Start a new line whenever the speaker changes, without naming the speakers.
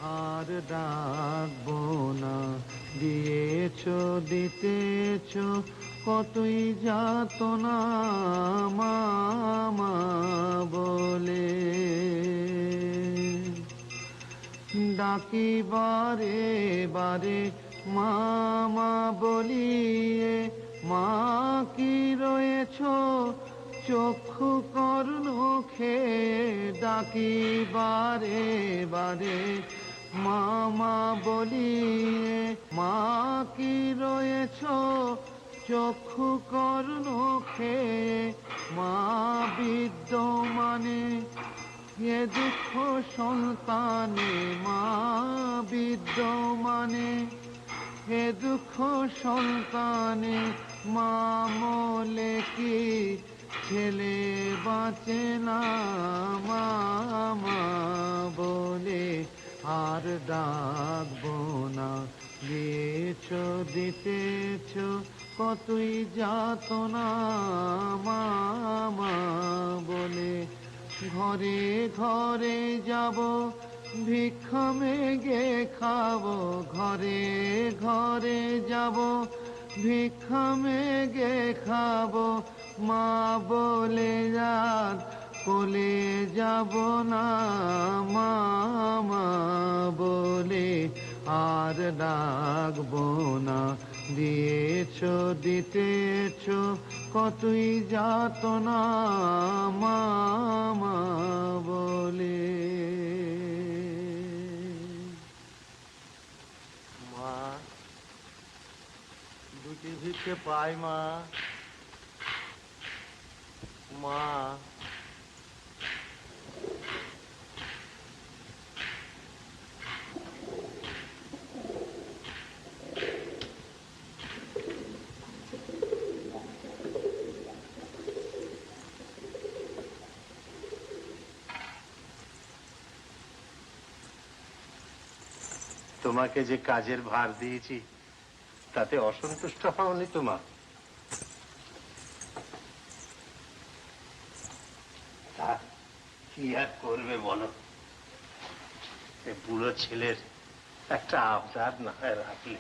আর ডাকবো না, দিয়েছ দিতেছ কতই যাতনা মামা বলে। ডাকি বারে বারে মামা বলিয়ে, মা কি রয়েছ চক্ষু কর্ণ খেয়ে। ডাকি বারে বারে মামা বলিয়ে, মা কি রয়েছ চক্ষু কর্ণ খেয়ে। মা বিদ্যমানে এ দুঃখ সন্তানে, মা বিদ্যমানে এ দুঃখ সন্তানে। মা মলে কি ছেলে বাঁচে না মামা বলে। আর ডাকবো না, দিয়েছ দিতেছ কতই যাতনা মামা বলে। ঘরে ঘরে যাব ভিক্ষা মেগে খাবো, ঘরে ঘরে যাব ভিক্ষা মেগে খাবো। মা বলে যান কোলে যাব না মামা বলে। আর ডাকবো না, দিয়েছ দিতেছ কতই যাতনা মামা বলে।
মা, দুটি ভিক্ষে পাই মা। মা,
তোমাকে যে কাজের ভার দিয়েছি তাতে অসন্তুষ্ট হওনি তোমা? কি আর করবে বলো, বুড়ো ছেলের একটা আবদার না হয় রাখলে।